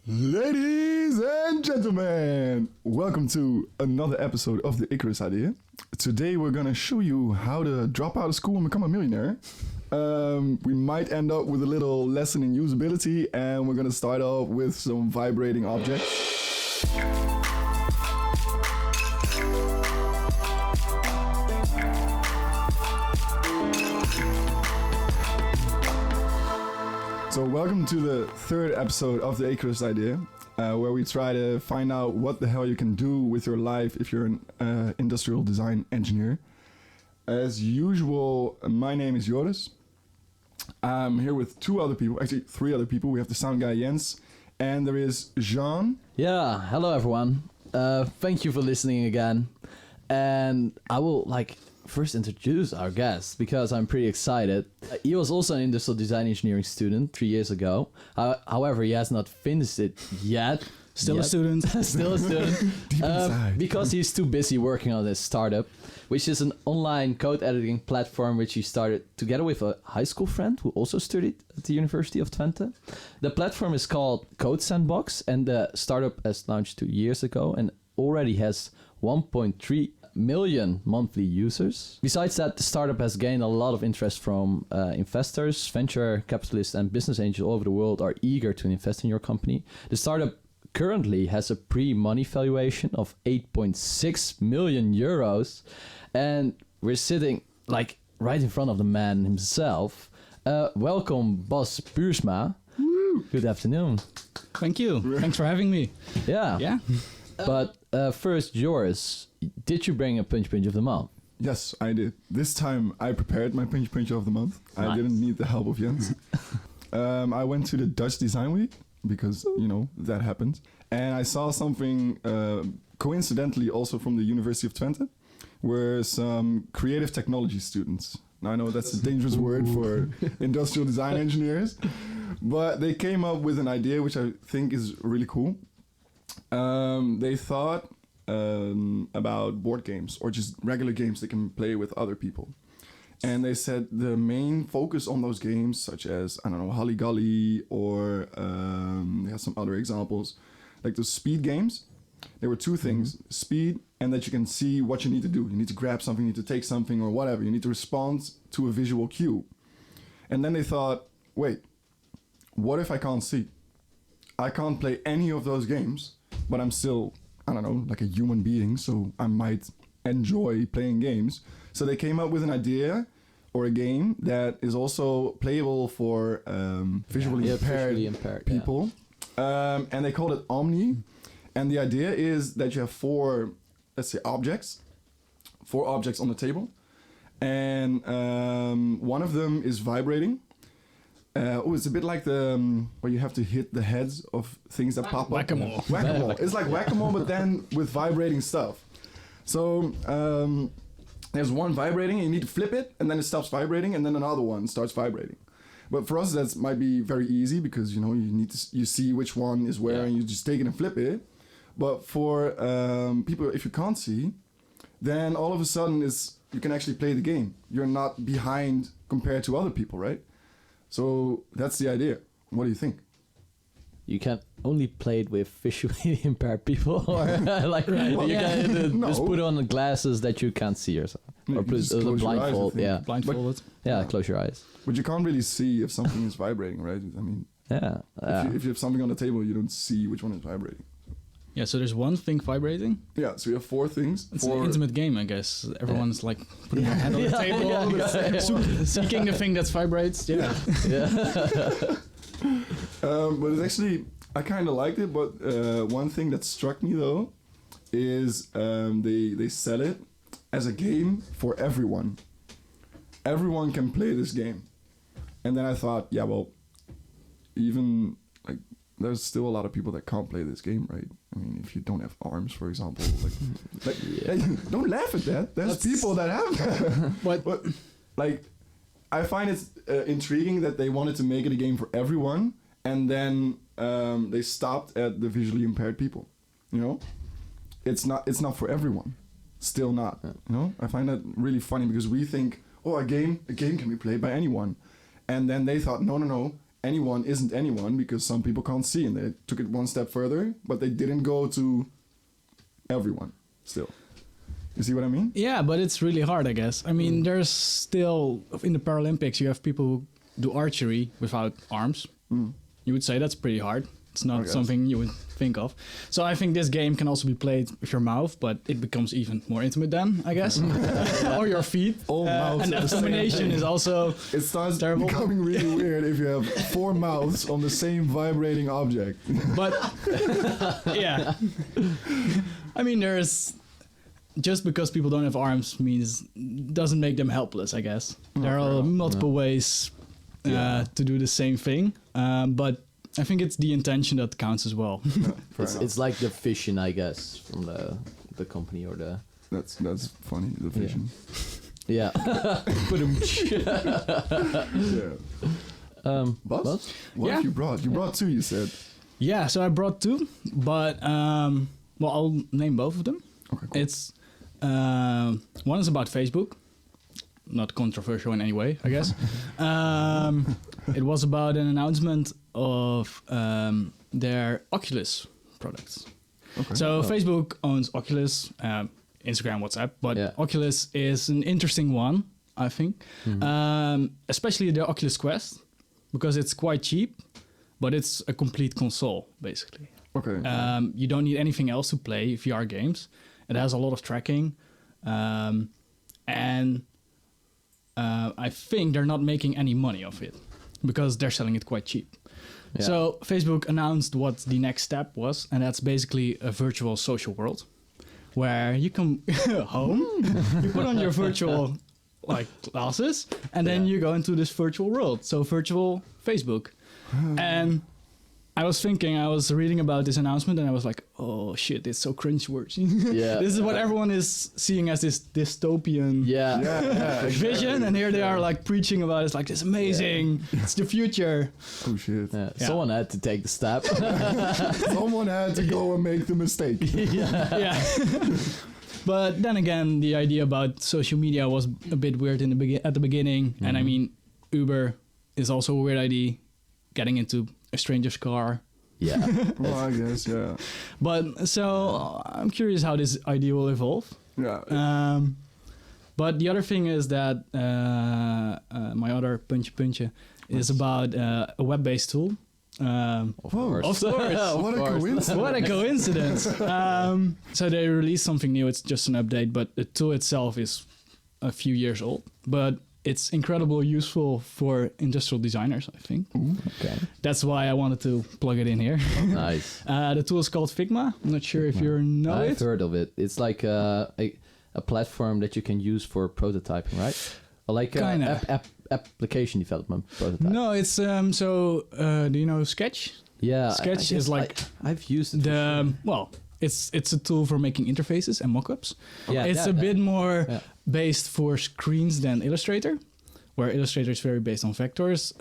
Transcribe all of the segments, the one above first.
Ladies and gentlemen, welcome to another episode of the Icarus Idea. Today we're gonna show you how to drop out of school and become a millionaire. We might end up with a little lesson in usability, and we're gonna start off with some vibrating objects. So welcome to the third episode of the Icarus Idea, where we try to find out what the hell you can do with your life if you're an industrial design engineer. As usual, my name is Joris. I'm here with three other people. We have the sound guy Jens, and there is Jean. Yeah, hello everyone. Thank you for listening again. And I will first introduce our guest because I'm pretty excited. He was also an industrial design engineering student 3 years ago. However, he has not finished it yet. Still a student. Still a student. Deep inside. Because he's too busy working on this startup, which is an online code editing platform which he started together with a high school friend who also studied at the University of Twente. The platform is called codesandbox, and the startup has launched 2 years ago and already has 1.3 million monthly users. Besides that, the startup has gained a lot of interest from investors. Venture capitalists and business angels all over the world are eager to invest in your company. The startup currently has a pre-money valuation of 8.6 million euros, and we're sitting right in front of the man himself. Welcome, Bas Buursma. Woo. Good afternoon. Thank you. Thanks for having me. Yeah. But first, Joris, did you bring a Puntje of the month? Yes, I did. This time I prepared my Puntje of the month. Nice. I didn't need the help of Jens. I went to the Dutch Design Week because, that happens. And I saw something coincidentally also from the University of Twente, where some creative technology students, now I know that's a dangerous word for industrial design engineers, but they came up with an idea which I think is really cool. They thought about board games or just regular games they can play with other people. And they said the main focus on those games, such as, Holly Golly, or they have some other examples, like those speed games. There were two things, speed and that you can see what you need to do. You need to grab something, you need to take something or whatever. You need to respond to a visual cue. And then they thought, wait, what if I can't see? I can't play any of those games, but I'm still, like a human being, so I might enjoy playing games. So they came up with an idea or a game that is also playable for visually impaired people. Yeah. And they called it Omni. And the idea is that you have four objects on the table. And one of them is vibrating. It's a bit like where you have to hit the heads of things that pop up. Whack-a-mole. Whack-a-mole. It's like whack-a-mole, but then with vibrating stuff. So there's one vibrating, and you need to flip it, and then it stops vibrating, and then another one starts vibrating. But for us, that might be very easy because you see which one is where, and you just take it and flip it. But for people, if you can't see, then all of a sudden you can actually play the game. You're not behind compared to other people, right? So that's the idea. What do you think? You can only play it with visually impaired people, or just put on the glasses that you can't see yourself, or put the blindfold. Blindfolded. Close your eyes. But you can't really see if something is vibrating, right? I mean, if you have something on the table, you don't see which one is vibrating. Yeah, so there's one thing vibrating. Yeah, so you have four things. It's an intimate game, I guess. Everyone's putting their hand on the table, seeking the thing that vibrates. Yeah. But it's actually, I kind of liked it, but one thing that struck me though is they sell it as a game for everyone. Everyone can play this game. And then I thought, even there's still a lot of people that can't play this game, right? I mean, if you don't have arms, for example, don't laugh at that. There's people that have that. But I find it intriguing that they wanted to make it a game for everyone, and then they stopped at the visually impaired people. It's not for everyone. Still not. I find that really funny because we think, a game can be played by anyone, and then they thought, no, anyone isn't anyone because some people can't see, and they took it one step further, but they didn't go to everyone still. You see what I mean? Yeah, but it's really hard, I guess. I mean, there's still, in the Paralympics, you have people who do archery without arms. You would say that's pretty hard. It's not something you would think of. So I think this game can also be played with your mouth, but it becomes even more intimate then, I guess. Or your feet. All mouths. And the combination is also It starts terrible. becoming really weird if you have 4 mouths on the same vibrating object. But, yeah. I mean, there's... Just because people don't have arms doesn't make them helpless, I guess. There are multiple ways to do the same thing, but I think it's the intention that counts as well. It's like the vision, I guess, from the company or the... That's funny, the vision. Yeah. Yeah. Buzz? What have you brought? You brought 2, you said. Yeah, so I brought 2, but I'll name both of them. Okay, cool. It's one is about Facebook, not controversial in any way, I guess. It was about an announcement of their Oculus products. Okay. So Facebook owns Oculus, Instagram, WhatsApp, but Oculus is an interesting one, I think. Especially the Oculus Quest, because it's quite cheap, but it's a complete console, basically. Okay. You don't need anything else to play VR games. It has a lot of tracking, and I think they're not making any money off it because they're selling it quite cheap. Yeah. So Facebook announced what the next step was, and that's basically a virtual social world where you come home, you put on your virtual glasses, and then you go into this virtual world. So virtual Facebook, and I was reading about this announcement and I was like, oh shit, it's so cringeworthy. Yeah. This is what everyone is seeing as this dystopian vision, and here they are like preaching about it. It's like, it's amazing. Yeah. It's the future. Oh shit. Yeah. Someone had to take the step. Someone had to go and make the mistake. Yeah. But then again, the idea about social media was a bit weird at the beginning. And I mean, Uber is also a weird idea, getting into a stranger's car. Yeah. Well, I guess, yeah. But so I'm curious how this idea will evolve. Yeah. But the other thing is that my other Puntje is about a web-based tool. Of course. What a coincidence. What a coincidence. So they released something new. It's just an update, but the tool itself is a few years old. But it's incredibly useful for industrial designers, I think. Ooh. Okay. That's why I wanted to plug it in here. Nice. The tool is called Figma. I'm not sure if you know it. I've heard of it. It's like a platform that you can use for prototyping, right? Or like application development prototype. No, it's do you know Sketch? Yeah. Sketch is like I've used it. Well, it's a tool for making interfaces and mockups. Yeah, it's a bit more based for screens than Illustrator, where Illustrator is very based on vectors.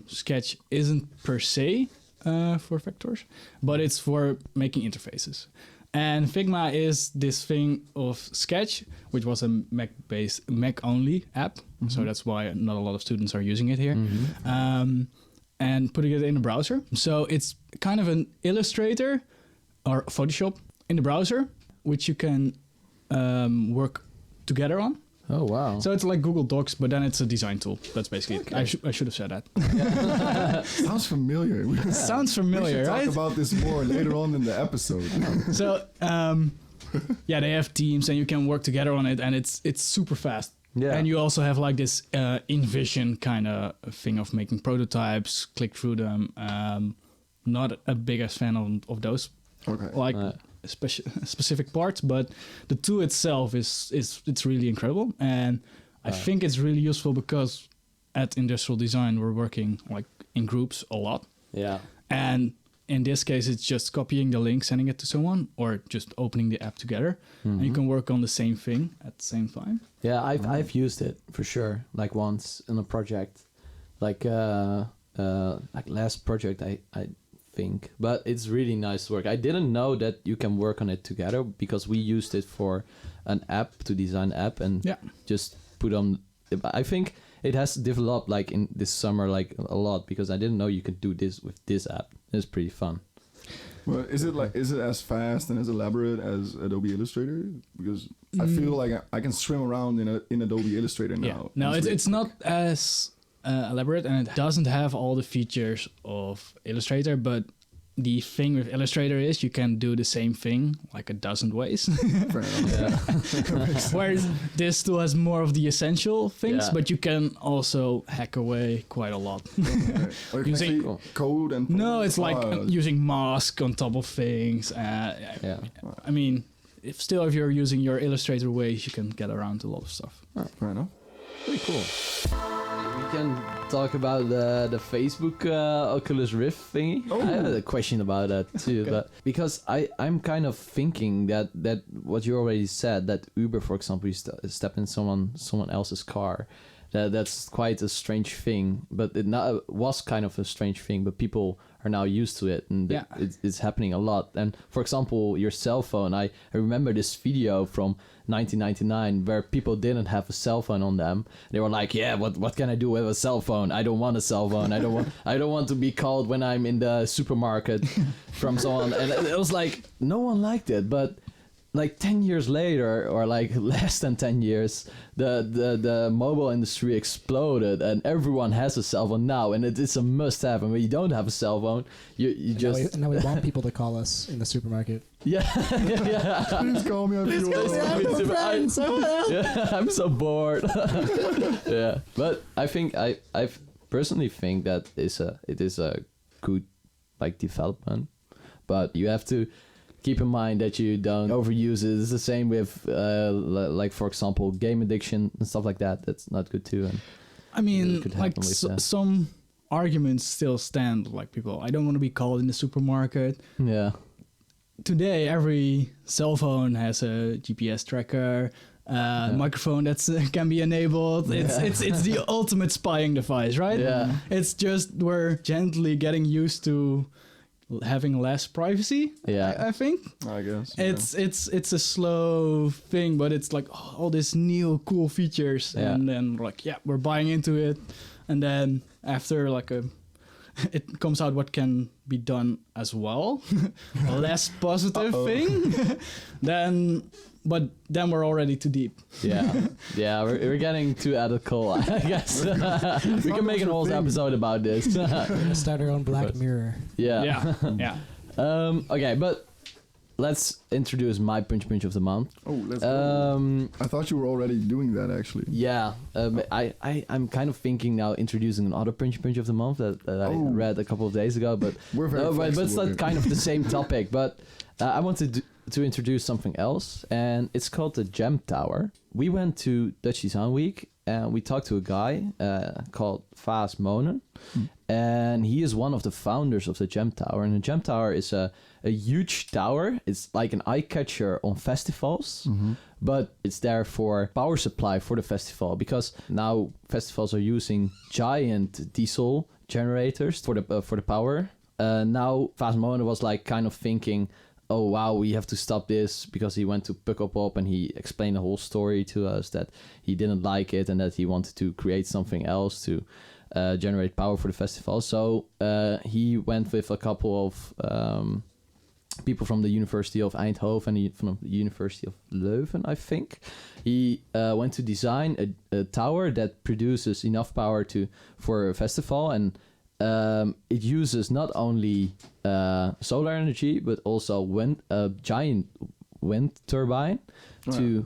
Sketch isn't per se for vectors, but it's for making interfaces. And Figma is this thing of Sketch, which was a Mac-based, Mac-only app. Mm-hmm. So that's why not a lot of students are using it here. Mm-hmm. And putting it in a browser. So it's kind of an Illustrator or Photoshop in the browser, which you can work together on. Oh, wow. So it's like Google Docs, but then it's a design tool. That's basically it. I should have said that. Sounds familiar. Sounds familiar, we should right? talk about this more later on in the episode. So, they have teams and you can work together on it, and it's super fast. Yeah. And you also have like this InVision kind of thing of making prototypes, click through them. Not a biggest fan of those. Okay. Specific parts, but the tool itself it's really incredible, and I think it's really useful because at Industrial Design we're working like in groups a lot. Yeah. And in this case, it's just copying the link, sending it to someone, or just opening the app together, and you can work on the same thing at the same time. Yeah, I've used it for sure. Like once in a project, like last project I think, but it's really nice work. I didn't know that you can work on it together because we used it for an app to design app and just put on. I think it has developed like in this summer like a lot, because I didn't know you could do this with this app. It's pretty fun. Well, is it as fast and as elaborate as Adobe Illustrator? Because I feel like I can swim around in Adobe Illustrator now. Yeah. No, it's not as elaborate, and it doesn't have all the features of Illustrator, but the thing with Illustrator is you can do the same thing like a dozen ways. Fair enough. Whereas this still has more of the essential things, Yeah. but you can also hack away quite a lot. Or you Using- can see code and No, it's like using mask on top of things. Yeah. I mean, if you're using your Illustrator ways, you can get around a lot of stuff. fair enough. Pretty cool. We can talk about the Facebook Oculus Rift thingy. Oh. I had a question about that too, Okay. but because I'm kind of thinking that what you already said, that Uber, for example, you step in someone else's car, that's quite a strange thing. But it was kind of a strange thing, but people are now used to it, and Yeah. it's happening a lot. And for example, your cell phone, I remember this video from 1999 where people didn't have a cell phone on them. They were like, yeah, what can I do with a cell phone? I don't want a cell phone. I don't want to be called when I'm in the supermarket from someone. And it was like, no one liked it. But like 10 years later, or like less than 10 years, the mobile industry exploded, and everyone has a cell phone now, and it's a must-have. And when you don't have a cell phone, you And just now we want people to call us in the supermarket. yeah. Please call me. I'm so bored. Yeah, but I think I personally think that it is a good like development, but you have to keep in mind that you don't overuse it. It's the same with like for example game addiction and stuff like that. That's not good too. And I mean, could like happen with that. some arguments still stand. Like people, I don't want to be called in the supermarket. yeah, Today, every cell phone has a GPS tracker, microphone that can be enabled. It's the ultimate spying device, right? Yeah. It's just we're gently getting used to having less privacy. Yeah. I think I guess. it's a slow thing, but it's like all these new cool features, Yeah. and then like we're buying into it, and then after like it comes out what can be done as well, a less positive thing, but then we're already too deep. yeah. We're getting too ethical, I guess. We can make an whole episode about this. We're gonna start our own Black Mirror. Yeah. Yeah. Okay, but let's introduce my Punch of the month. Oh, let's go. I thought you were already doing that actually. Yeah, I'm kind of thinking now introducing another Punch of the month that I read a couple of days ago, but We're very but it's flexible not here. kind of the same topic. But I wanted to introduce something else, and it's called the Gem Tower. We went to Dutch Design Week, and we talked to a guy called Vaas Monen, and he is one of the founders of the Gem Tower. And the Gem Tower is a huge tower. It's like an eye catcher on festivals, but it's there for power supply for the festival, because now festivals are using giant diesel generators for the power. Now Vaas Monen was like kind of thinking, oh wow, we have to stop this, because he went to Pukkelpop and he explained the whole story to us that he didn't like it and that he wanted to create something else to generate power for the festival. So he went with a couple of people from the University of Eindhoven and from the University of Leuven, I think. He went to design a tower that produces enough power for a festival, and it uses not only solar energy but also a giant wind turbine to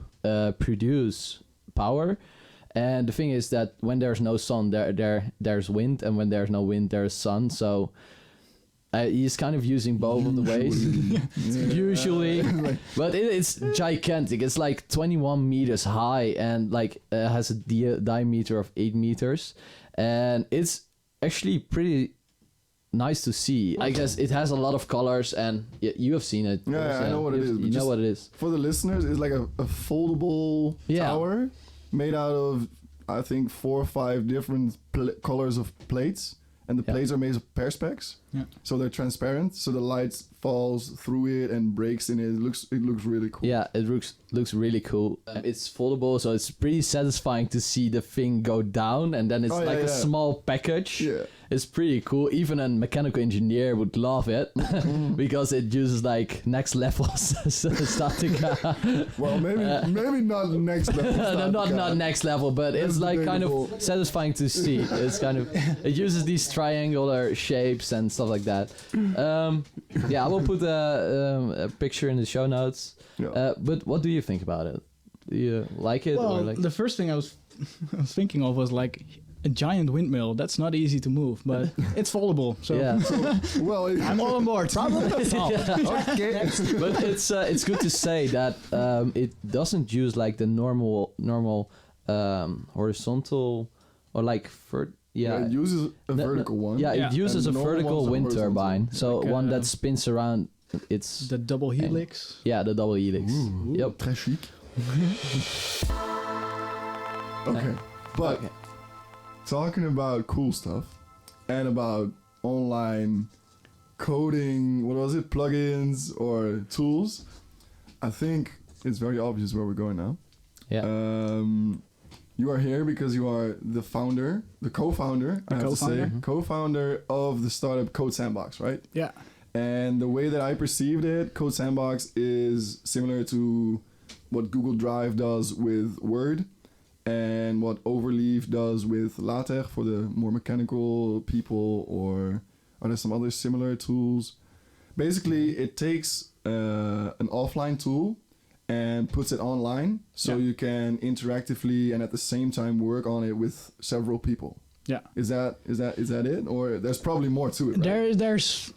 produce power. And the thing is that when there's no sun, there's wind, and when there's no wind, there's sun. So he's kind of using both of the ways usually, but it's gigantic. It's like 21 meters high, and like has a diameter of 8 meters, and it's actually pretty nice to see. I guess it has a lot of colors, and you have seen it. Yeah, I know what it is. You know what it is. For the listeners, it's like a foldable tower made out of, I think, 4 or 5 different colors of plates, and the plates are made of perspex. Yeah. So they're transparent, so the light falls through it and breaks in it. It looks really cool. Yeah, it looks really cool. It's foldable, so it's pretty satisfying to see the thing go down, and then it's a small package. Yeah. It's pretty cool. Even a mechanical engineer would love it because it uses like next level statica. Well, maybe not next level. not next level, but it's like kind of satisfying to see. It's kind of it uses these triangular shapes and stuff like that. I will put a picture in the show notes. Yeah. But what do you think about it? Do you like it? Well, or like the first thing I was thinking of was like a giant windmill. That's not easy to move, but it's foldable. So yeah. Well, I'm all on board. okay. But it's good to say that it doesn't use like the normal horizontal or like It uses a vertical one. Yeah, it uses a And normal vertical ones are wind horizontal. turbine. So Like, one that spins around. It's The double helix. yeah, the double helix. Ooh, Yep. très chic. Okay, but Okay. talking about cool stuff and about online coding, what was it, plugins or tools, I think it's very obvious where we're going now. Yeah. You are here because you are the founder, the co-founder, I have to say, co-founder. co-founder of the startup Code Sandbox, right? Yeah. And the way that I perceived it, Code Sandbox is similar to what Google Drive does with Word and what Overleaf does with LaTeX for the more mechanical people, or are there some other similar tools? Basically, it takes an offline tool and puts it online so you can interactively and at the same time work on it with several people. Yeah. Is that it? Or there's probably more to it, right? There's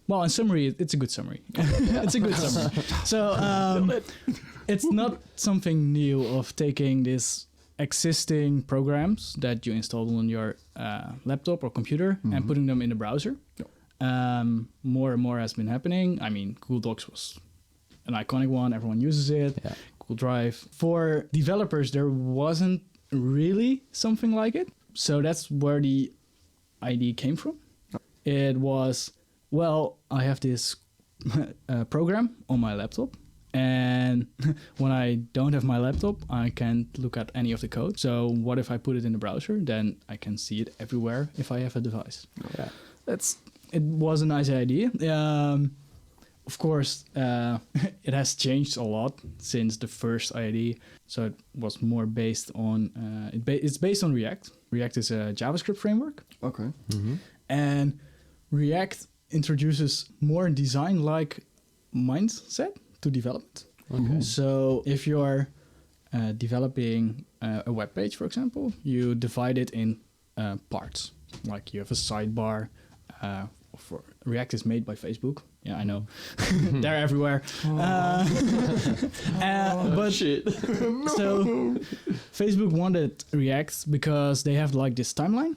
well, in summary, it's a good summary. It's a good summary. So it's not something new of taking these existing programs that you installed on your laptop or computer and putting them in the browser. More and more has been happening. I mean, Google Docs was an iconic one. Everyone uses it. Yeah. Google Drive. For developers, there wasn't really something like it. So that's where the idea came from. It was, well, I have this program on my laptop, and when I don't have my laptop, I can't look at any of the code. So what if I put it in the browser? Then I can see it everywhere if I have a device. Yeah. It was a nice idea. Of course, it has changed a lot since the first idea. So it was more based on, it's based on React. React is a JavaScript framework. Okay. And React introduces more design-like mindset to development. Okay. So if you're developing a web page, for example, you divide it in parts. Like you have a sidebar. For React is made by Facebook. Yeah, I know. They're everywhere. But shit. so Facebook wanted React because they have like this timeline.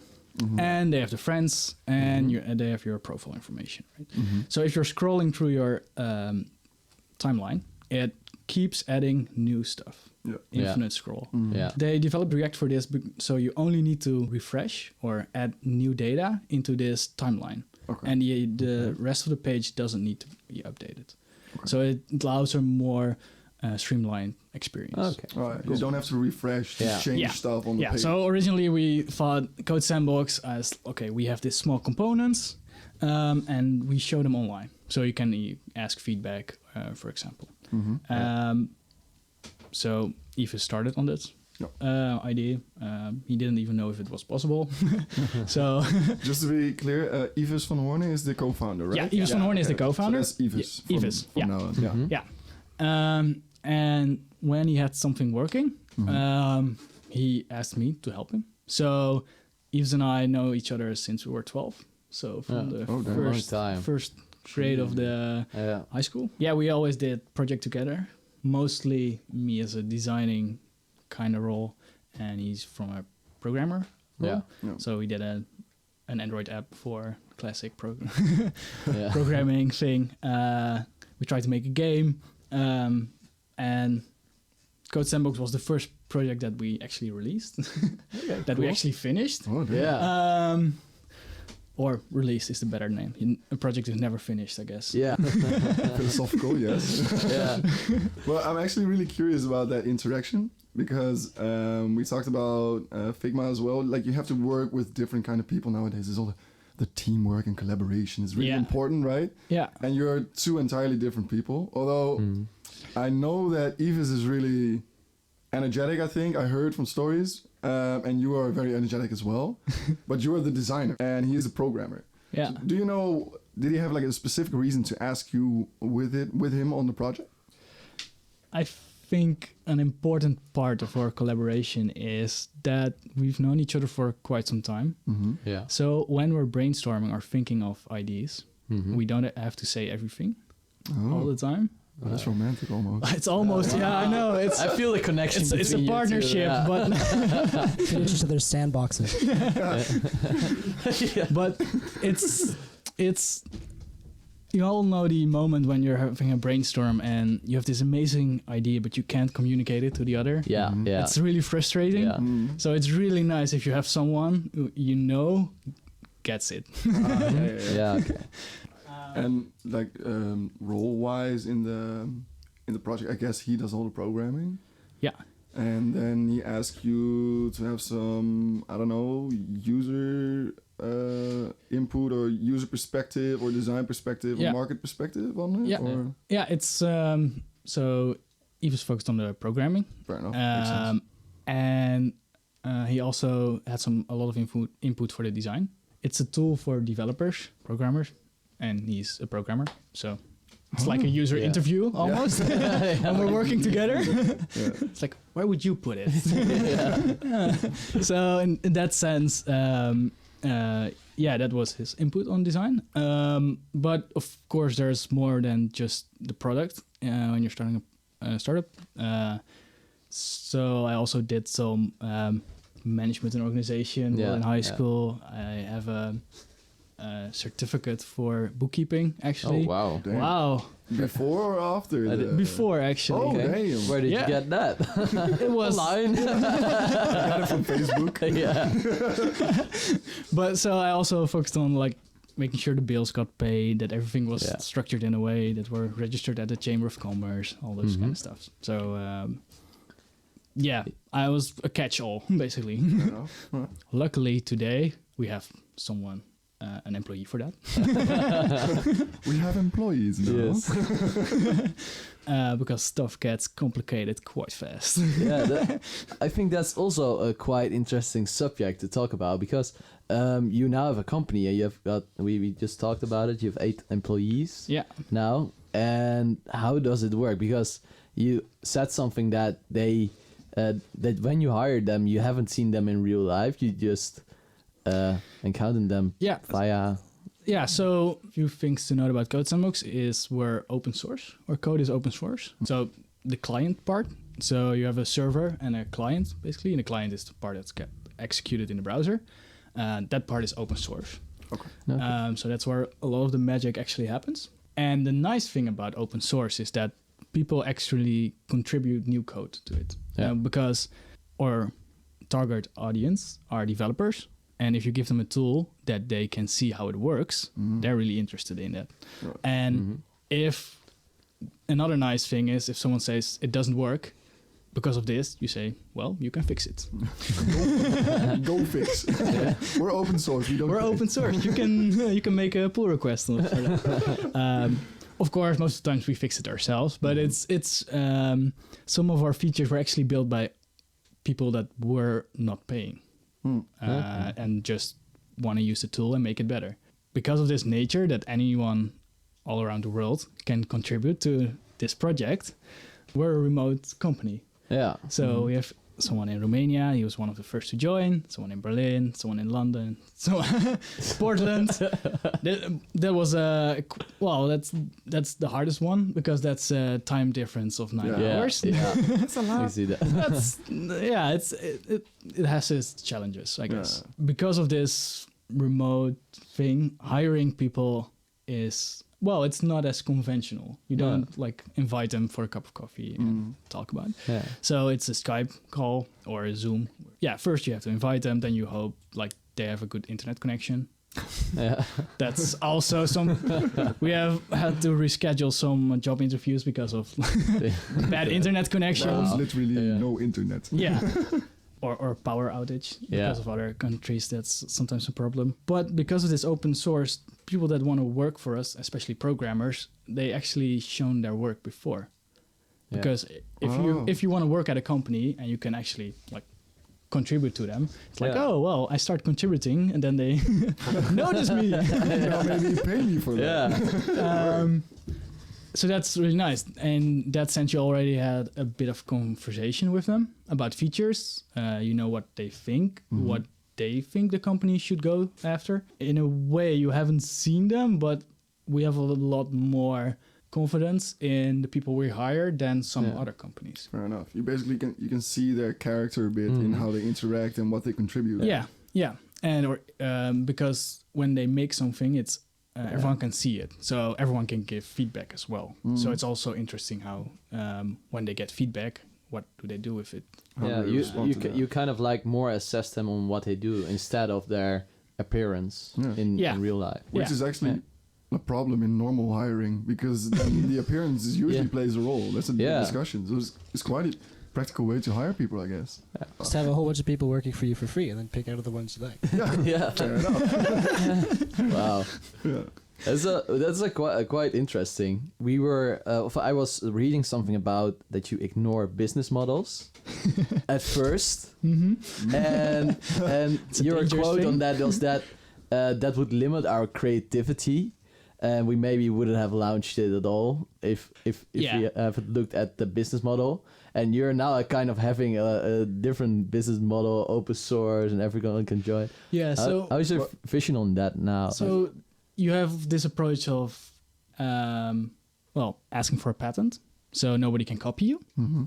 And they have the friends, and they have your profile information, right? So if you're scrolling through your timeline, it keeps adding new stuff. Yeah. Infinite scroll. Yeah. They developed React for this, so you only need to refresh or add new data into this timeline. Okay. And the rest of the page doesn't need to be updated. Okay. So it allows a more streamlined experience. Okay. All right. You don't have to refresh to change stuff on the page. So originally we thought Code Sandbox as, okay, we have these small components and we show them online. So you can ask feedback, for example. So Yves started on this idea. He didn't even know if it was possible. So just to be clear, Icarus van Hoorn is the co-founder, right? Yeah, Icarus van Hoorn is the co-founder. So that's Icarus. Yeah, Icarus, From now on. Yeah. And when he had something working, he asked me to help him. So Yves and I know each other since we were 12. So from the first grade of the high school. Yeah, we always did project together. Mostly me as a designing kind of role, and he's from a programmer role. Yeah. So we did an Android app for classic programming thing. We tried to make a game. And Code Sandbox was the first project that we actually released, that we actually finished. Oh, yeah. or released is the better name. A project is never finished, I guess. Yeah. Philosophical, yes. Yeah. Well, I'm actually really curious about that interaction because we talked about Figma as well. Like, you have to work with different kind of people nowadays. There's all the teamwork and collaboration is really important, right? Yeah. And you're two entirely different people. Although I know that Yves is really energetic, I think. I heard from stories. And you are very energetic as well. But you are the designer and he is the programmer. Yeah. So do you know, did he have like a specific reason to ask you with him on the project? I think an important part of our collaboration is that we've known each other for quite some time. Mm-hmm. Yeah. So when we're brainstorming or thinking of ideas, we don't have to say everything all the time. Oh, that's romantic almost. It's almost, I know. I feel the connection. It's a between you two, partnership, yeah. but Fit into their sandboxes. Yeah. but it's you all know the moment when you're having a brainstorm and you have this amazing idea, but you can't communicate it to the other. Yeah. Mhm. Yeah. It's really frustrating. Yeah. So it's really nice if you have someone who you know gets it. Yeah. Okay. And like role-wise in the project, I guess he does all the programming. Yeah. And then he asks you to have some, I don't know, user input or user perspective or design perspective or market perspective on it. Yeah. Or? Yeah, it's so Yves is focused on the programming. Fair enough. Makes sense. And he also had a lot of input for the design. It's a tool for developers, programmers, and he's a programmer. So it's like a user interview almost. And we're working together. It's like, where would you put it? So in that sense, that was his input on design. But of course, there's more than just the product when you're starting a startup. So I also did some management and organization while in high school. I have a certificate for bookkeeping, actually. Oh, wow. Damn. Wow. Before or after? Before, actually. Oh, damn. Where did you get that? It was Online. I got it from Facebook. Yeah. But so I also focused on like making sure the bills got paid, that everything was structured in a way that were registered at the Chamber of Commerce, all those kind of stuff. So I was a catch-all basically. Luckily today we have someone, an employee for that. We have employees now. Yes. Because stuff gets complicated quite fast. I think that's also a quite interesting subject to talk about because you now have a company and you have got, we just talked about it, you have 8 employees now. And how does it work? Because you said something that they, that when you hired them, you haven't seen them in real life, you just encountered them via... Yeah, so a few things to note about codesandbox is we're open source. Our code is open source. So the client part, so you have a server and a client, basically, and the client is the part that's executed in the browser. That part is open source. Okay. So that's where a lot of the magic actually happens. And the nice thing about open source is that people actually contribute new code to it. Because our target audience are developers. And if you give them a tool that they can see how it works, they're really interested in that. Right. And if another nice thing is if someone says it doesn't work because of this, you say, well, you can fix it. Go fix. We're open source. We're open source. You can make a pull request for that. Of course, most of the times we fix it ourselves, but it's some of our features were actually built by people that were not paying. And just want to use the tool and make it better. Because of this nature that anyone all around the world can contribute to this project, we're a remote company. Yeah. So we have someone in Romania, he was one of the first to join, someone in Berlin, someone in London, Portland. That was that's the hardest one because that's a time difference of 9 hours. Yeah. That's a lot. I see that. It has its challenges, I guess. Because of this remote thing, hiring people is it's not as conventional. You don't invite them for a cup of coffee and talk about it. Yeah. So it's a Skype call or a Zoom. Yeah, first you have to invite them, then you hope they have a good internet connection. Yeah. That's also some. We have had to reschedule some job interviews because of bad internet connection. There's literally Yeah. no internet. Yeah. Or power outage because of other countries. That's sometimes a problem. But because of this open source, people that want to work for us, especially programmers, they actually shown their work before. Yeah. Because if you want to work at a company and you can actually like contribute to them, it's like, Yeah. oh well, I start contributing and then they notice me. Maybe pay me for that. Yeah. So that's really nice. And in that sense, you already had a bit of conversation with them about features. You know what they think, what they think the company should go after. In a way, you haven't seen them, but we have a lot more confidence in the people we hire than some other companies. Fair enough. You basically can see their character a bit in how they interact and what they contribute. Yeah. And because when they make something, it's everyone can see it, so everyone can give feedback as well. So it's also interesting how when they get feedback, what do they do with it? How Yeah, do they respond to that? you kind of like more assess them on what they do instead of their appearance in real life. Which is actually a problem in normal hiring, because then the appearance usually plays a role. That's a big discussion. So it's quite a practical way to hire people, I guess. Just have a whole bunch of people working for you for free and then pick out of the ones you like. Yeah. Fair enough. Wow. Yeah. That's quite interesting. We were I was reading something about that you ignore business models at first, and your dangerous quote thing. on that was that that would limit our creativity, and we maybe wouldn't have launched it at all if we haven't looked at the business model. And you're now kind of having a different business model, open source, and everyone can join. Yeah. So how is your vision on that now? So you have this approach of, asking for a patent, so nobody can copy you.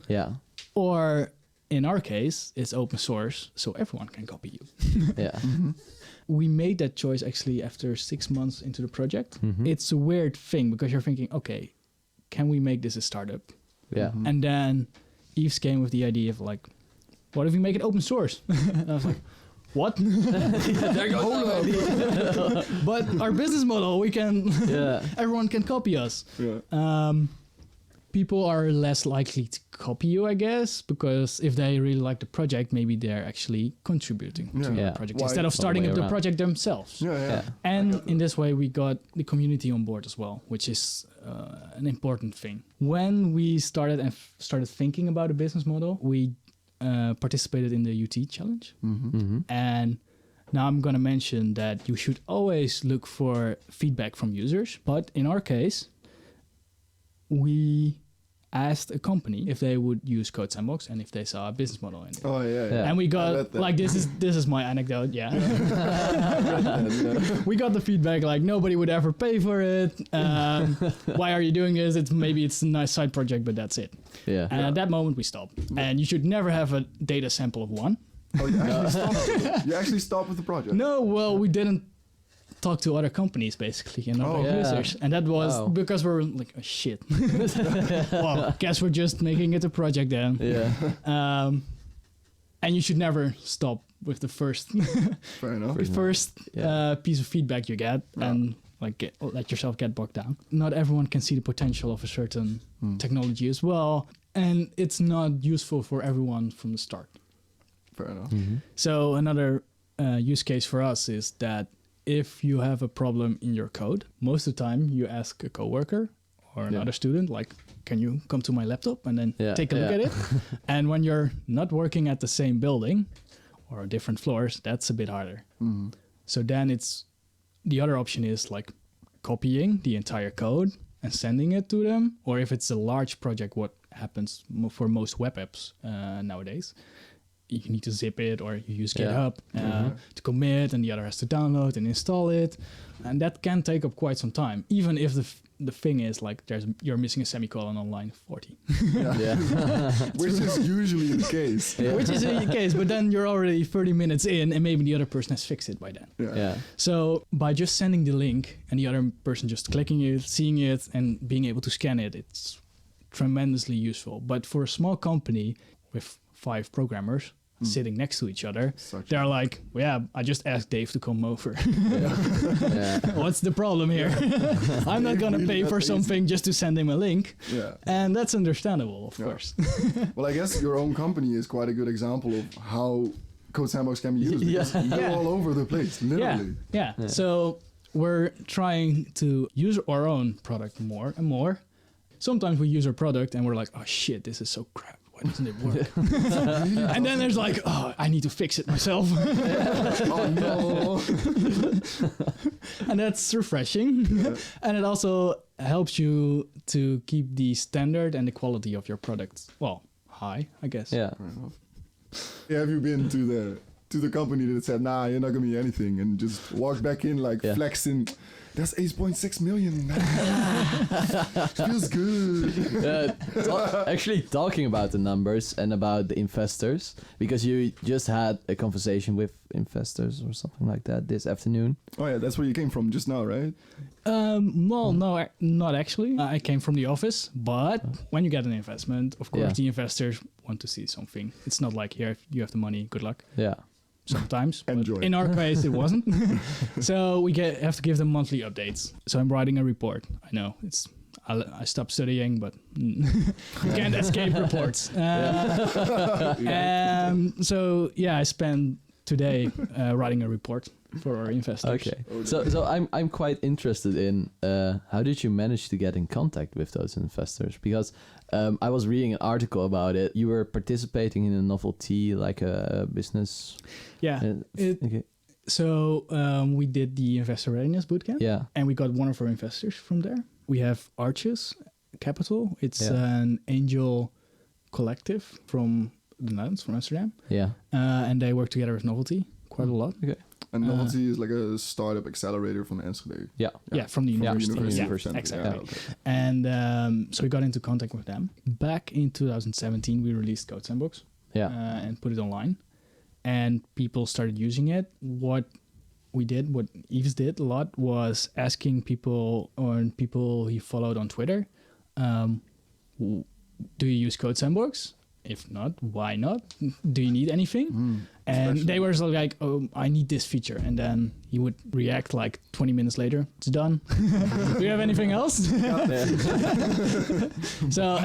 Yeah. Or in our case, it's open source, so everyone can copy you. Yeah. We made that choice actually after 6 months into the project. It's a weird thing because you're thinking, okay, can we make this a startup? Yeah. And then Yves came with the idea of like, what if we make it open source? And I was like, what? There goes But our business model, we can, everyone can copy us. Yeah. People are less likely to copy you, I guess, because if they really like the project, maybe they're actually contributing to the project instead of starting up the project themselves. Yeah. And in this way, we got the community on board as well, which is an important thing. When we started started thinking about a business model, we participated in the UT challenge. And now I'm going to mention that you should always look for feedback from users. But in our case, we asked a company if they would use codesandbox and if they saw a business model in it. Oh yeah. And we I got read that. like this is my anecdote, we got the feedback like nobody would ever pay for it. Why are you doing this? It's a nice side project, but that's it. Yeah. And at that moment we stopped. And you should never have a data sample of one. Oh, you actually stopped with the project? No, well, we didn't talk to other companies basically and other users, and that was because we're like, oh, shit. Well, guess we're just making it a project then. Yeah. And you should never stop with the first Fair enough. piece of feedback you get and like let yourself get bogged down. Not everyone can see the potential of a certain technology as well, and it's not useful for everyone from the start. Fair enough. So another use case for us is that if you have a problem in your code, most of the time you ask a coworker or another student, like, can you come to my laptop and then take a look at it? And when you're not working at the same building or different floors, that's a bit harder. So then the other option is like copying the entire code and sending it to them. Or if it's a large project, what happens for most web apps nowadays, you need to zip it or you use GitHub to commit, and the other has to download and install it. And that can take up quite some time, even if the thing is like you're missing a semicolon on line 40. Which is usually the case. Which is the case, but then you're already 30 minutes in and maybe the other person has fixed it by then. So by just sending the link and the other person just clicking it, seeing it, and being able to scan it, it's tremendously useful. But for a small company with 5 programmers, sitting next to each other, Such they're like, well, yeah, I just asked Dave to come over. Yeah. What's the problem here? I'm not going to Really pay that for easy. something just to send him a link. Yeah. And that's understandable, of Yeah. course. Well, I guess your own company is quite a good example of how Code Sandbox can be used. Yeah. because You're Yeah. all over the place, literally. Yeah. So we're trying to use our own product more and more. Sometimes we use our product and we're like, oh shit, this is so crap. Why doesn't it work? And then there's like, oh, I need to fix it myself. Oh no! And that's refreshing. And it also helps you to keep the standard and the quality of your product, well, high, I guess. Yeah. Fair enough. Yeah, have you been to the company that said, nah, you're not gonna be anything, and just walked back in like flexing? That's 8.6 million. Feels good. Actually, talking about the numbers and about the investors, because you just had a conversation with investors or something like that this afternoon. Oh yeah, that's where you came from just now, right? Well, no, not actually. I came from the office, but when you get an investment, of course, Yeah. the investors want to see something. It's not like, here, you have the money, good luck. Yeah. Sometimes. But Enjoy. in our case, it wasn't. So we have to give them monthly updates. So I'm writing a report. I know I stopped studying, but you can't escape reports. So yeah, I spent today writing a report for our investors. Okay. So I'm quite interested in how did you manage to get in contact with those investors? Because I was reading an article about it. You were participating in a novelty, like a business. Yeah. Okay. So we did the investor readiness bootcamp. Yeah. And we got one of our investors from there. We have Arches Capital. It's Yeah. an angel collective from the Netherlands, from Amsterdam. Yeah. And they work together with Novelty quite a lot. Okay. And Novelty is like a startup accelerator from Enschede. Yeah. Yeah, from the university. From Yeah, university. exactly. Yeah, okay. And so we got into contact with them. Back in 2017, we released Code Sandbox Yeah. and put it online. And people started using it. What Yves did a lot, was asking people, or people he followed on Twitter, do you use Code Sandbox? If not, why not? Do you need anything? And they were sort of like, oh, I need this feature. And then he would react like 20 minutes later, it's done. Do you have anything else? So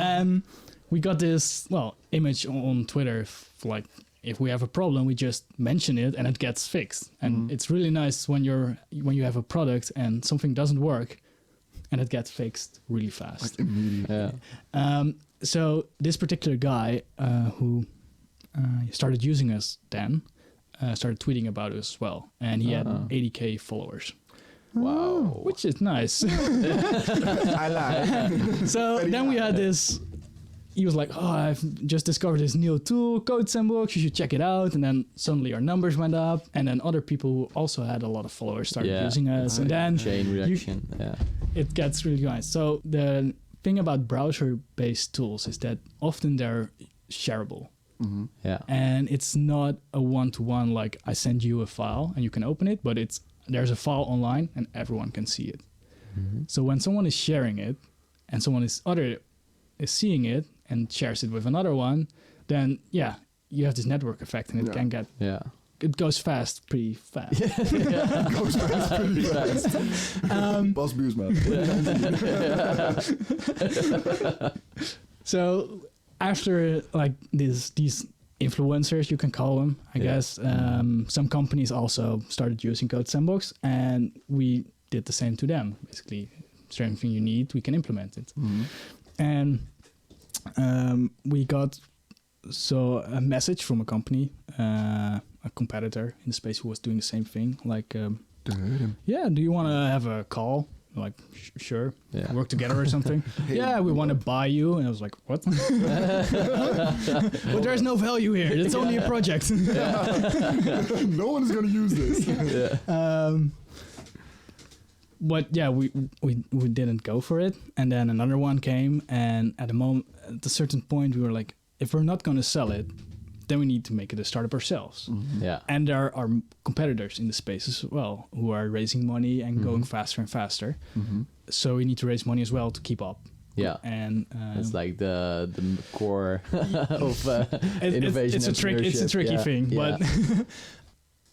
we got this, image on Twitter, like, if we have a problem, we just mention it and it gets fixed. And it's really nice when you have a product and something doesn't work and it gets fixed really fast. Like immediately. Yeah. So this particular guy who started using us then started tweeting about us as well, and he had 80K followers. Wow. Which is nice. I like. So then we had this. He was like, "Oh, I've just discovered this new tool, Code Sandbox. You should check it out." And then suddenly our numbers went up, and then other people who also had a lot of followers started using us, and then Chain reaction. Yeah. it gets really nice. So the thing about browser-based tools is that often they're shareable. Yeah. And it's not a one-to-one, like I send you a file and you can open it, but there's a file online and everyone can see it. So when someone is sharing it and someone is seeing it and shares it with another one, then you have this network effect, and it can get it goes fast, pretty fast. Goes fast, pretty fast. Boss Blues, man. So after like these influencers, you can call them, I guess, some companies also started using Code Sandbox, and we did the same to them. Basically, is there anything you need, we can implement it. And we got a message from a company, a competitor in the space who was doing the same thing, like, do you want to have a call? Like, sure, work together or something. We want to buy you. And I was like, what? But there's no value here. It's only a project. No one's going to use this. But we didn't go for it. And then another one came. And at a certain point, we were like, if we're not going to sell it, then we need to make it a startup ourselves. And there are competitors in the space as well who are raising money and going faster and faster. So we need to raise money as well to keep up. Yeah. And It's like the core of innovation. It's a tricky thing, but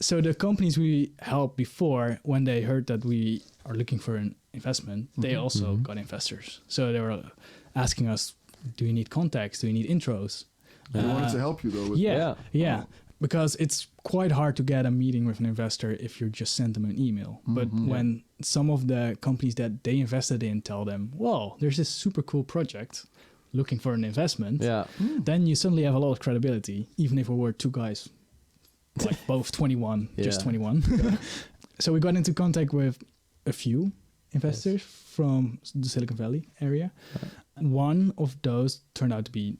so the companies we helped before, when they heard that we are looking for an investment, they also got investors. So they were asking us, do you need contacts? Do you need intros? They wanted to help you though. With Yeah. Because it's quite hard to get a meeting with an investor if you just send them an email. But when some of the companies that they invested in tell them, well, there's this super cool project looking for an investment, then you suddenly have a lot of credibility, even if we were two guys, like both 21, just 21. So we got into contact with a few investors from the Silicon Valley area. One of those turned out to be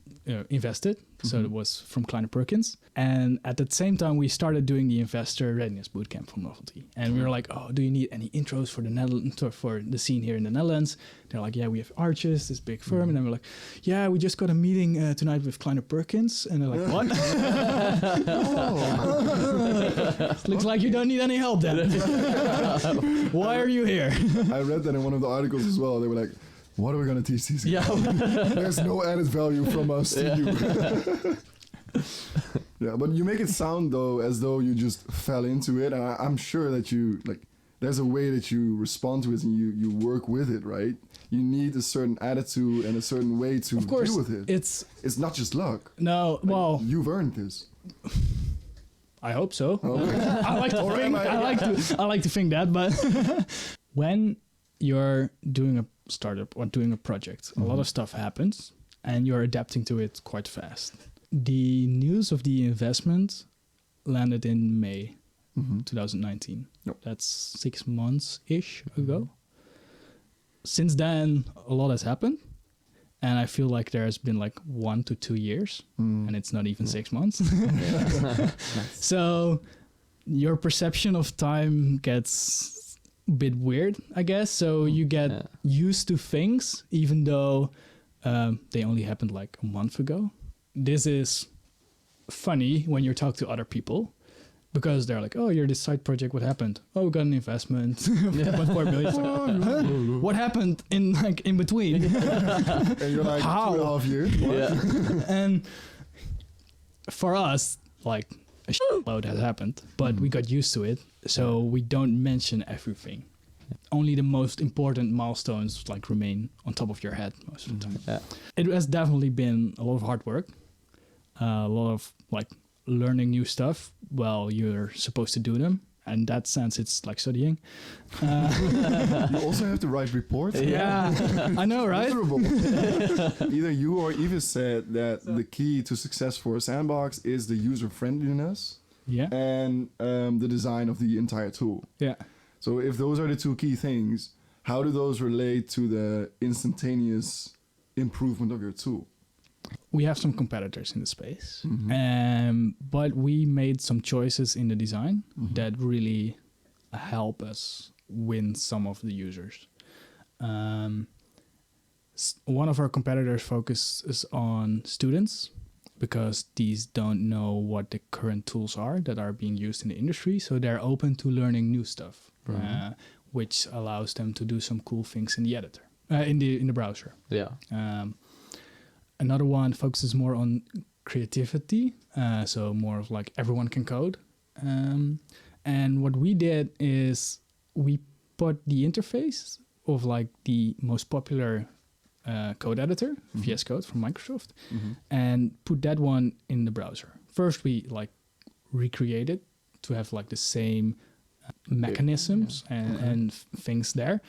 invested. So it was from Kleiner Perkins. And at the same time, we started doing the investor readiness bootcamp for Novelty. And we were like, oh, do you need any intros for the Netherlands, or for the scene here in the Netherlands? They're like, yeah, we have Arches, this big firm. And then we're like, yeah, we just got a meeting tonight with Kleiner Perkins. And they're like, what? Looks like you don't need any help then. Why are you here? I read that in one of the articles as well. They were like, what are we going to teach these guys? There's no added value from us to you. Yeah, but you make it sound, though, as though you just fell into it. And I'm sure that you, like, there's a way that you respond to it and you work with it, right? You need a certain attitude and a certain way to deal with it. It's not just luck. No, like, well... You've earned this. I hope so. Okay. I like to think that, but when you're doing a startup or doing a project, a lot of stuff happens and you're adapting to it quite fast. The news of the investment landed in May 2019. Yep. That's 6 months-ish ago. Since then, a lot has happened. And I feel like there has been like 1 to 2 years, and it's not even 6 months. So your perception of time gets a bit weird, I guess. So you get used to things, even though they only happened like a month ago. This is funny when you talk to other people, because they're like, oh, you're this side project, what happened? Oh, we got an investment, 1.4 million. Like, what happened in between? And you're like, how? 2.5 years. Yeah. And for us, like, a shitload has happened, but we got used to it, so we don't mention everything. Only the most important milestones like remain on top of your head most of the time. Yeah. It has definitely been a lot of hard work, a lot of like learning new stuff while you're supposed to do them. In that sense, it's like studying. You also have to write reports. Yeah, I know, right? Either you or Yves said that the key to success for a sandbox is the user friendliness and the design of the entire tool. Yeah. So if those are the two key things, how do those relate to the instantaneous improvement of your tool? We have some competitors in the space, but we made some choices in the design that really help us win some of the users. One of our competitors focuses on students, because these don't know what the current tools are that are being used in the industry, so they're open to learning new stuff, which allows them to do some cool things in the editor, in the browser. Yeah. Another one focuses more on creativity, so more of like everyone can code. And what we did is we put the interface of like the most popular code editor, VS Code from Microsoft, and put that one in the browser. First, we like recreated to have like the same mechanisms and things there,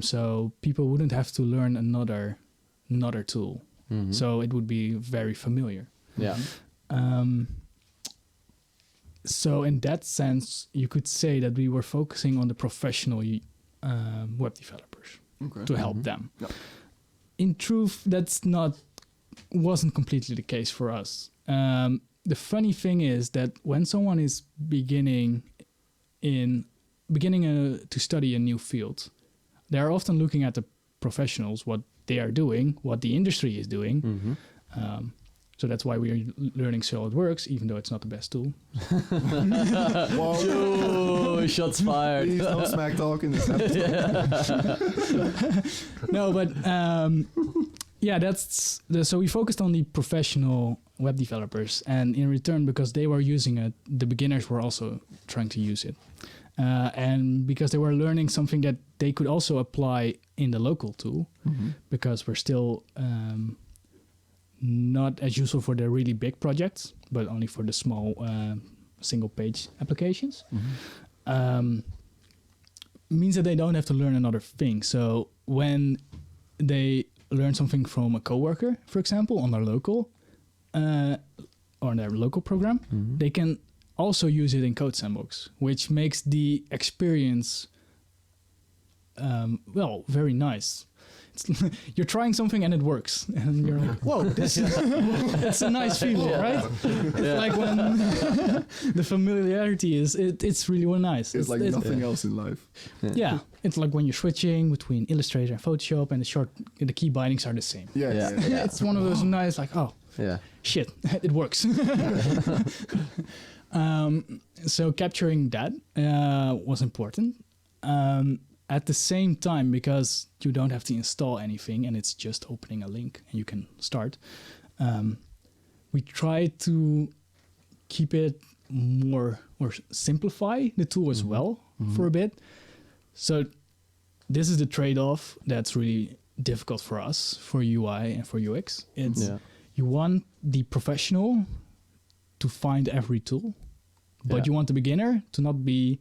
so people wouldn't have to learn another tool. So it would be very familiar. Yeah. So in that sense, you could say that we were focusing on the professional web developers to help them. Yeah. In truth, wasn't completely the case for us. The funny thing is that when someone is beginning to study a new field, they are often looking at the professionals, what they are doing, what the industry is doing. So that's why we are learning SolidWorks, even though it's not the best tool. Whoa. Yo, shots fired. Please don't smack talk in this episode. No, but so we focused on the professional web developers, and in return, because they were using it, the beginners were also trying to use it. And because they were learning something that they could also apply in the local tool, because we're still not as useful for the really big projects, but only for the small single-page applications. Means that they don't have to learn another thing. So when they learn something from a coworker, for example, on their local program, they can also use it in codesandbox, which makes the experience very nice. You're trying something and it works, and you're like, "Whoa, that's a nice feeling, right?" It's like when the familiarity it's really nice. It's like nothing else in life. Yeah, it's like when you're switching between Illustrator and Photoshop, and the key bindings are the same. Yeah. It's one of those nice, like, oh, shit, it works. So capturing that was important. At the same time, because you don't have to install anything and it's just opening a link and you can start, we try to keep it more or simplify the tool as well for a bit. So this is the trade-off that's really difficult for us, for UI and for UX. It's you want the professional to find every tool, but you want the beginner to not be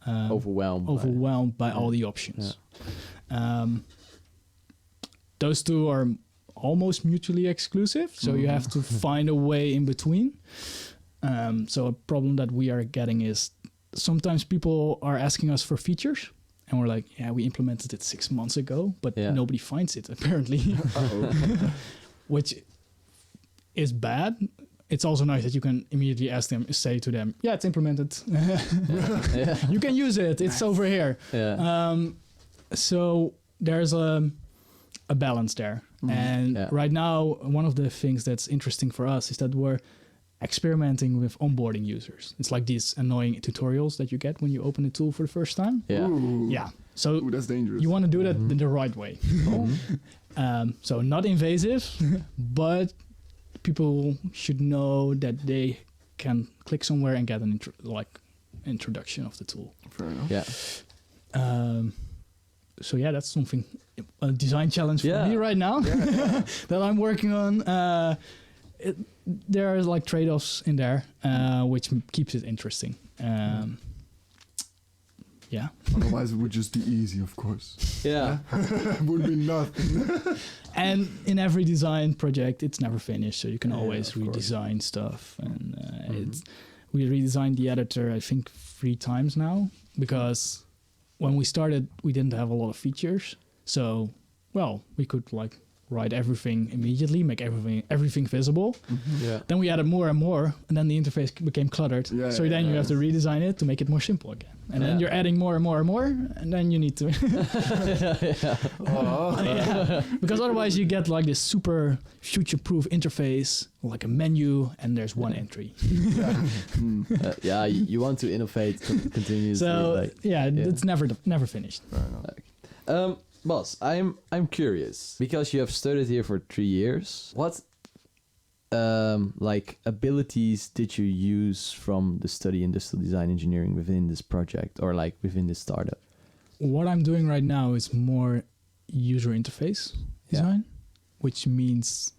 overwhelmed by all the options. Those two are almost mutually exclusive, so you have to find a way in between. So a problem that we are getting is sometimes people are asking us for features, and we're like, we implemented it 6 months ago, but nobody finds it apparently, which is bad. It's also nice that you can immediately say to them, it's implemented. You can use it. It's over here. So there's a balance there. And right now, one of the things that's interesting for us is that we're experimenting with onboarding users. It's like these annoying tutorials that you get when you open a tool for the first time. So that's dangerous. You want to do that in the right way. So not invasive, but people should know that they can click somewhere and get an introduction of the tool. Fair enough. So that's something, a design challenge for me right now that I'm working on. There are like trade-offs in there, which keeps it interesting. Otherwise, it would just be easy, of course. It would be nothing. And in every design project, it's never finished, so you can always redesign stuff. And we redesigned the editor, I think, 3 times now, because when we started, we didn't have a lot of features. So, we could write everything immediately, make everything visible. Then we added more and more, and then the interface became cluttered. Then you have to redesign it to make it more simple again. And then you're adding more and more and more, and then you need to... Because otherwise you get like this super future-proof interface, like a menu, and there's one entry. You want to innovate continuously. So, it's never finished. Boss, I'm curious, because you have studied here for 3 years. What abilities did you use from the study industrial design engineering within this project or within this startup? What I'm doing right now is more user interface design, which means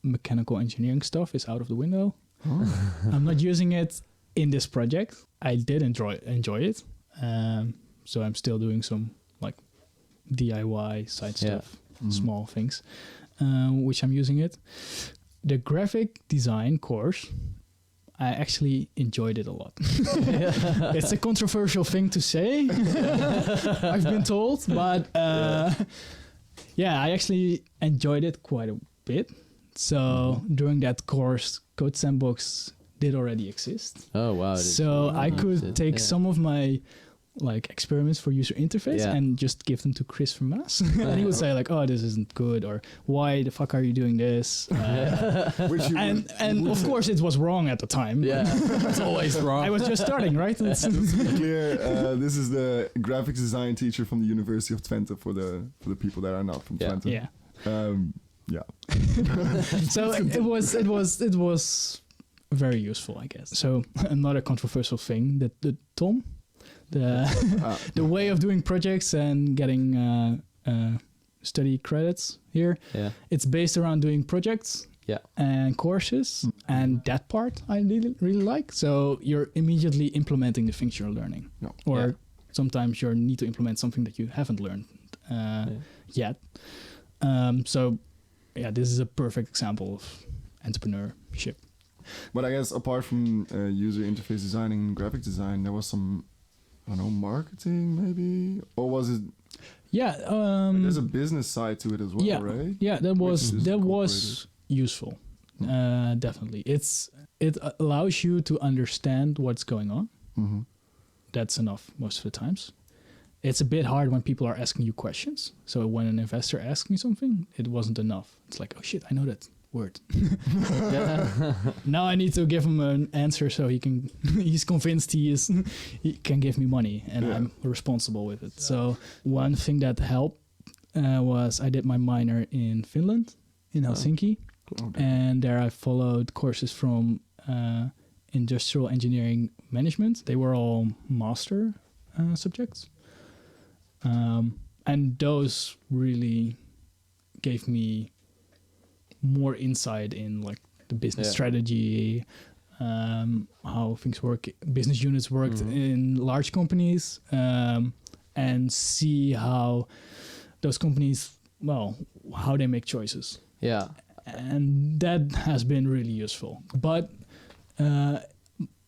mechanical engineering stuff is out of the window. I'm not using it in this project. I did enjoy it. So I'm still doing some DIY side stuff, small things, which I'm using it. The graphic design course, I actually enjoyed it a lot. It's a controversial thing to say, I've been told, but I actually enjoyed it quite a bit. So during that course, codesandbox did already exist. Oh wow! So I could take some of my like experiments for user interface and just give them to Chris from us. And he would say like, oh, this isn't good, or why the fuck are you doing this? And of course it was wrong at the time. Yeah, it's always wrong. I was just starting, right? To be clear, this is the graphics design teacher from the University of Twente for the people that are not from Twente. Yeah. So it was very useful, I guess. So another controversial thing that the Tom, the way of doing projects and getting study credits here, it's based around doing projects and courses, and that part I really like. So you're immediately implementing the things you're learning, or sometimes you need to implement something that you haven't learned yet. So this is a perfect example of entrepreneurship. But I guess apart from user interface design and graphic design, there was some, I don't know, marketing maybe? Or was it... Yeah. There's a business side to it as well, right? Yeah, that was useful. Definitely. It allows you to understand what's going on. Mm-hmm. That's enough most of the times. It's a bit hard when people are asking you questions. So when an investor asks me something, it wasn't enough. It's like, oh shit, I know that word. Now I need to give him an answer so he's convinced he can give me money, and I'm responsible with it. So one thing that helped was I did my minor in Finland, in Helsinki. And there I followed courses from industrial engineering management. They were all master subjects. And those really gave me more insight in like the business strategy, how things work, business units worked in large companies, and see how those companies, how they make choices. Yeah. And that has been really useful. But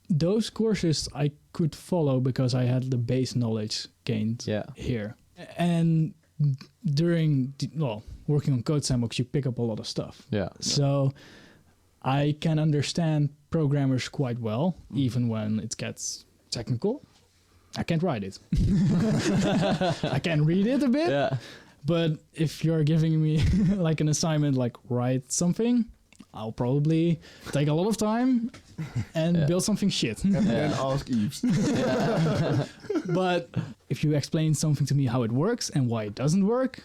those courses I could follow because I had the base knowledge gained here. And during working on codesandbox, you pick up a lot of stuff. Yeah. So I can understand programmers quite well, even when it gets technical. I can't write it. I can read it a bit. Yeah. But if you're giving me like an assignment, like write something, I'll probably take a lot of time and build something shit. And then ask Yves. But if you explain something to me how it works and why it doesn't work,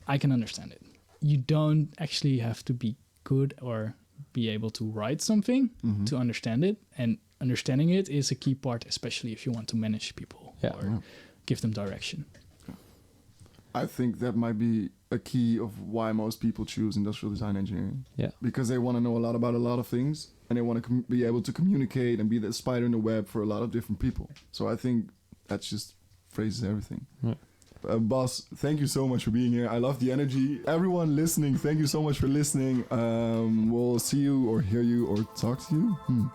I can understand it. You don't actually have to be good or be able to write something to understand it. And understanding it is a key part, especially if you want to manage people or give them direction. I think that might be a key of why most people choose industrial design engineering. Yeah. Because they want to know a lot about a lot of things, and they want to be able to communicate and be the spider in the web for a lot of different people. So I think that just phrases everything. Yeah. Boss, thank you so much for being here. I love the energy. Everyone listening, thank you so much for listening. We'll see you or hear you or talk to you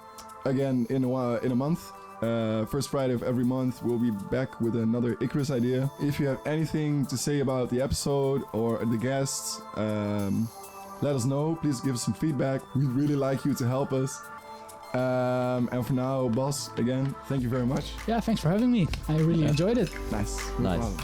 again in a month. First Friday of every month, we'll be back with another Icarus Idea. If you have anything to say about the episode or the guests, let us know. Please give us some feedback. We'd really like you to help us. And for now, Boss, again, thank you very much. Yeah, thanks for having me. I really enjoyed it. Nice. Nice.